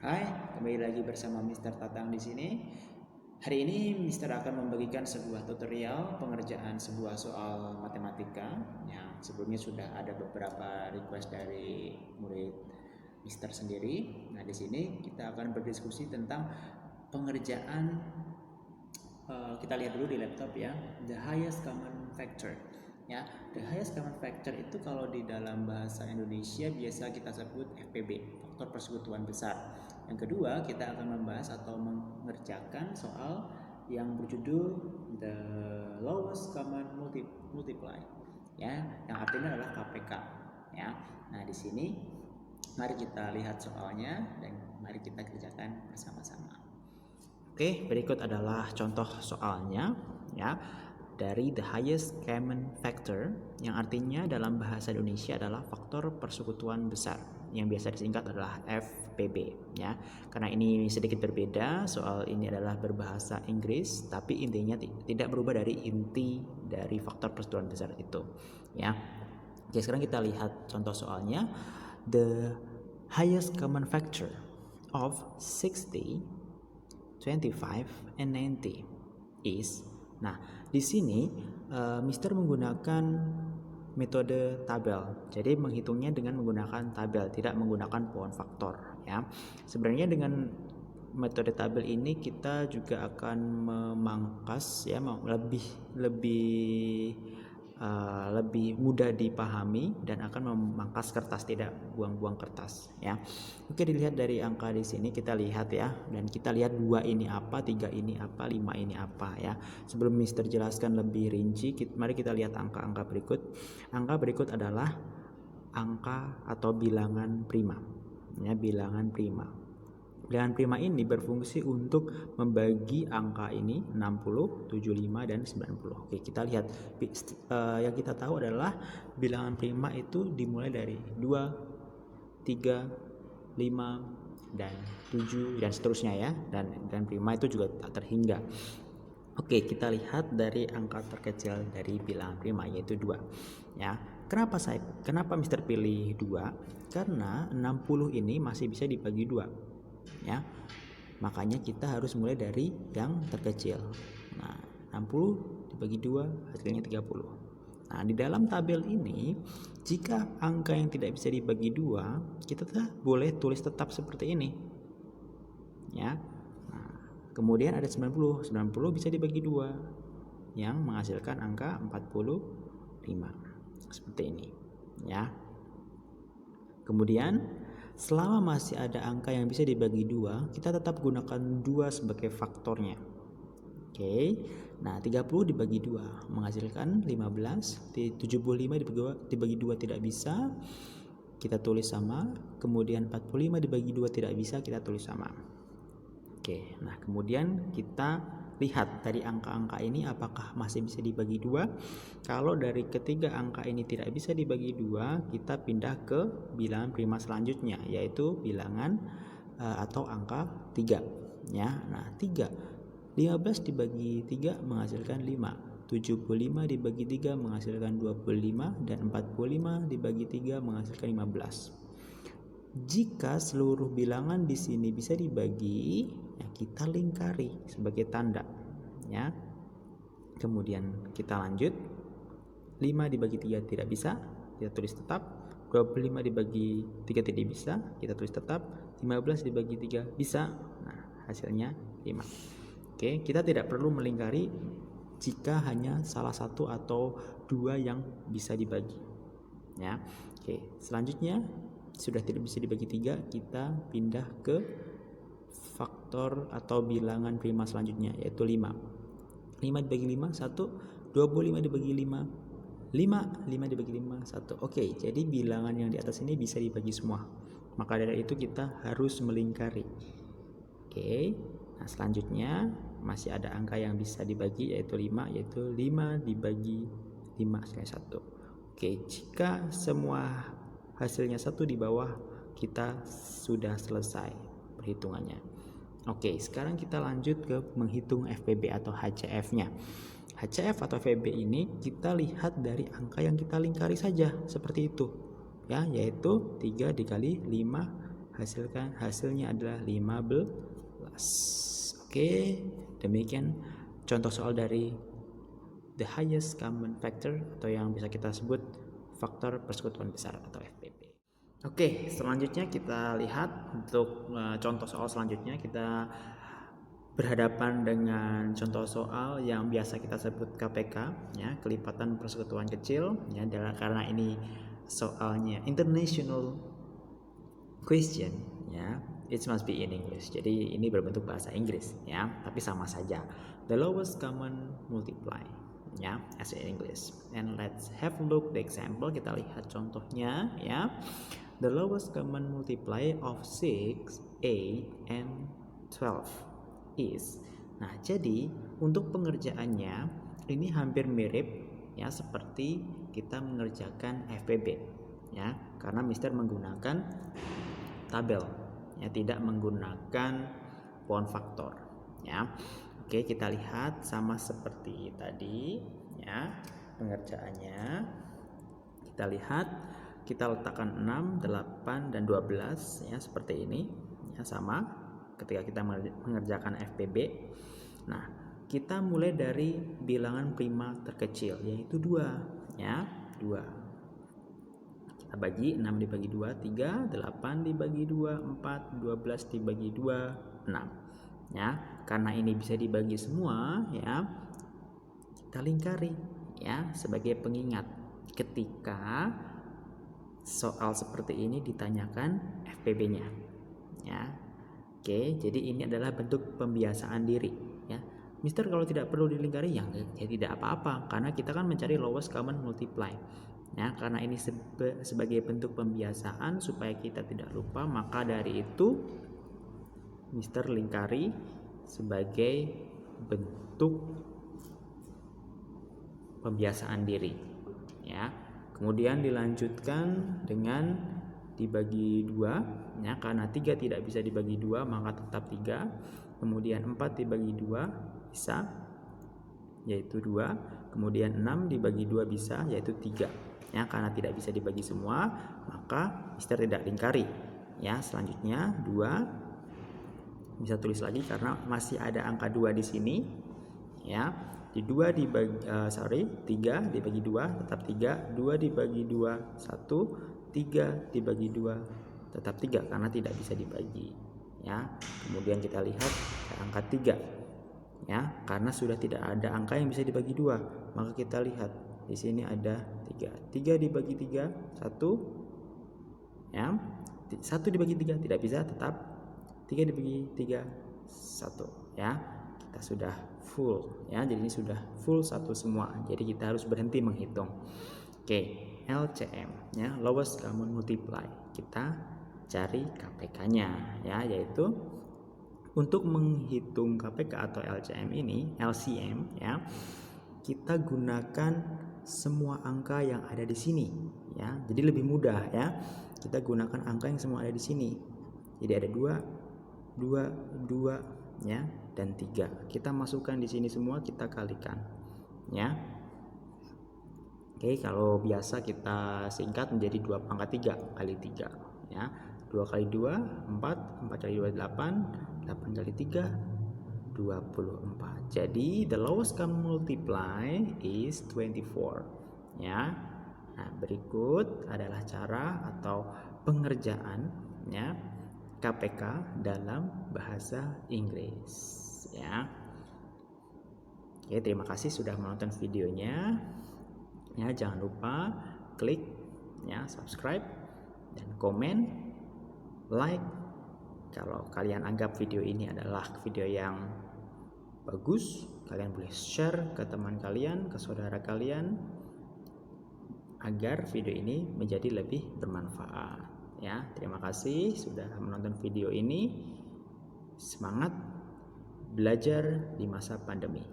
Hai, kembali lagi bersama Mr. Tatang di sini. Hari ini Mr. akan membagikan sebuah tutorial pengerjaan sebuah soal matematika yang sebelumnya sudah ada beberapa request dari murid Mr. sendiri. Nah, di sini kita akan berdiskusi tentang pengerjaan kita lihat dulu di laptop ya, the highest common factor. Ya, the highest common factor itu kalau di dalam bahasa Indonesia biasa kita sebut FPB, faktor persekutuan besar. Yang kedua, kita akan membahas atau mengerjakan soal yang berjudul the lowest common multiply. Ya, yang artinya adalah KPK. Ya. Nah, di sini mari kita lihat soalnya dan mari kita kerjakan bersama-sama. Oke, berikut adalah contoh soalnya ya dari the highest common factor yang artinya dalam bahasa Indonesia adalah faktor persekutuan besar yang biasa disingkat adalah FPB ya. Karena ini sedikit berbeda, soal ini adalah berbahasa Inggris tapi intinya tidak berubah dari inti dari faktor persekutuan besar itu ya. Oke, sekarang kita lihat contoh soalnya. The highest common factor of 60, 25 and 90 is. Nah, di sini Mister menggunakan metode tabel. Jadi menghitungnya dengan menggunakan tabel, tidak menggunakan pohon faktor ya. Sebenarnya dengan metode tabel ini kita juga akan memangkas ya, lebih mudah dipahami dan akan memangkas kertas, tidak buang-buang kertas ya. Oke, dilihat dari angka di sini kita lihat ya, dan kita lihat 2 ini apa, 3 ini apa, 5 ini apa ya. Sebelum Mister jelaskan lebih rinci, mari kita lihat angka-angka berikut. Angka berikut adalah angka atau bilangan prima ya, bilangan prima. Bilangan prima ini berfungsi untuk membagi angka ini 60, 75 dan 90. Oke, kita lihat yang kita tahu adalah bilangan prima itu dimulai dari 2, 3, 5 dan 7 dan seterusnya ya, dan prima itu juga tak terhingga. Oke, kita lihat dari angka terkecil dari bilangan prima yaitu 2 ya. Kenapa Mister pilih 2? Karena 60 ini masih bisa dibagi 2 ya. Makanya kita harus mulai dari yang terkecil. Nah, 60 dibagi 2 hasilnya 30. Nah, di dalam tabel ini jika angka yang tidak bisa dibagi 2, kita boleh tulis tetap seperti ini ya. Nah, kemudian ada 90 bisa dibagi 2 yang menghasilkan angka 45 seperti ini ya. Kemudian selama masih ada angka yang bisa dibagi 2, kita tetap gunakan 2 sebagai faktornya. Oke. Nah, 30 dibagi 2 menghasilkan 15. 75 dibagi 2 tidak bisa, kita tulis sama. Kemudian 45 dibagi 2 tidak bisa, kita tulis sama. Oke. Nah, kemudian kita lihat dari angka-angka ini apakah masih bisa dibagi 2. Kalau dari ketiga angka ini tidak bisa dibagi 2, kita pindah ke bilangan prima selanjutnya, yaitu bilangan atau angka 3 ya. Nah, 3 15 dibagi 3 menghasilkan 5. 75 dibagi 3 menghasilkan 25 dan 45 dibagi 3 menghasilkan 15. Jika seluruh bilangan di sini bisa dibagi, ya kita lingkari sebagai tanda ya. Kemudian kita lanjut. 5 dibagi 3 tidak bisa, kita tulis tetap. 25 dibagi 3 tidak bisa, kita tulis tetap. 15 dibagi 3 bisa. Nah, hasilnya 5. Oke, kita tidak perlu melingkari jika hanya salah satu atau 2 yang bisa dibagi ya. Oke, selanjutnya sudah tidak bisa dibagi 3, kita pindah ke faktor atau bilangan prima selanjutnya yaitu 5. 5 dibagi 5 1, 25 dibagi 5 5 dibagi 5 1. Oke, jadi bilangan yang di atas ini bisa dibagi semua. Maka dari itu kita harus melingkari. Oke. Nah, selanjutnya masih ada angka yang bisa dibagi yaitu 5, yaitu 5 dibagi 5 sekali 1. Oke, jika semua hasilnya 1 di bawah, kita sudah selesai perhitungannya. Oke, sekarang kita lanjut ke menghitung FPB atau HCF-nya. HCF atau FPB ini kita lihat dari angka yang kita lingkari saja seperti itu ya, yaitu 3 dikali 5 hasilnya adalah 15. Oke, demikian contoh soal dari the highest common factor atau yang bisa kita sebut faktor persekutuan besar atau FPB. Oke, selanjutnya kita lihat untuk contoh soal selanjutnya. Kita berhadapan dengan contoh soal yang biasa kita sebut KPK, ya, kelipatan persekutuan kecil, ya, karena ini soalnya international question, ya, it must be in English. Jadi ini berbentuk bahasa Inggris, ya, tapi sama saja. The lowest common multiply, ya, as in English. And let's have a look the example. Kita lihat contohnya, ya. The lowest common multiply of 6, 8, and 12 is. Nah, jadi untuk pengerjaannya ini hampir mirip, ya, seperti kita mengerjakan FPB, ya, karena Mister menggunakan tabel, ya, tidak menggunakan pound faktor, ya. Oke, kita lihat sama seperti tadi, ya, pengerjaannya. Kita lihat, kita letakkan 6, 8, dan 12, ya, seperti ini, ya, sama ketika kita mengerjakan FPB. Nah, kita mulai dari bilangan prima terkecil, yaitu 2, ya, 2. Kita bagi 6 dibagi 2, 3, 8 dibagi 2, 4, 12 dibagi 2, 6. Ya, karena ini bisa dibagi semua, ya, kita lingkari, ya, sebagai pengingat ketika soal seperti ini ditanyakan FPB-nya, ya. Oke, jadi ini adalah bentuk pembiasaan diri, ya. Mister kalau tidak perlu dilingkari ya tidak apa-apa, karena kita kan mencari lowest common multiply. Ya, karena ini sebagai bentuk pembiasaan supaya kita tidak lupa, maka dari itu Mister lingkari sebagai bentuk pembiasaan diri, ya. Kemudian dilanjutkan dengan dibagi 2, ya, karena 3 tidak bisa dibagi 2 maka tetap 3. Kemudian 4 dibagi 2 bisa, yaitu 2. Kemudian 6 dibagi 2 bisa, yaitu 3. Ya, karena tidak bisa dibagi semua maka Mister tidak lingkari. Ya, selanjutnya 2 bisa tulis lagi karena masih ada angka 2 di sini, ya. Di 2 dibagi 3 dibagi 2 tetap 3, 2 dibagi 2 1, 3 dibagi 2 tetap 3 karena tidak bisa dibagi, ya. Kemudian kita lihat angka 3, ya, karena sudah tidak ada angka yang bisa dibagi 2, maka kita lihat di sini ada 3. 3 dibagi 3 1, ya. 1 dibagi 3 tidak bisa, tetap 3 dibagi 3 1, ya. Kita sudah full, ya, jadi ini sudah full 1 semua, jadi kita harus berhenti menghitung. Oke, LCM, ya, lowest common multiply, kita cari KPK-nya, ya, yaitu untuk menghitung KPK atau LCM ini, LCM, ya, kita gunakan semua angka yang ada di sini, ya, jadi lebih mudah, ya. Kita gunakan angka yang semua ada di sini, jadi ada 2, ya, dan 3. Kita masukkan di sini semua, kita kalikan, ya. Oke, kalau biasa kita singkat menjadi 2 pangkat 3 kali 3, ya. 2 kali 2 4, 4 kali 2 8, 8 kali 3 24. Jadi the lowest common multiply is 24, ya. Nah, berikut adalah cara atau pengerjaan, ya, KPK dalam bahasa Inggris, ya. Oke, terima kasih sudah menonton videonya. Ya, jangan lupa klik, ya, subscribe dan komen, like kalau kalian anggap video ini adalah video yang bagus. Kalian boleh share ke teman kalian, ke saudara kalian, agar video ini menjadi lebih bermanfaat, ya. Terima kasih sudah menonton video ini. Semangat belajar di masa pandemi.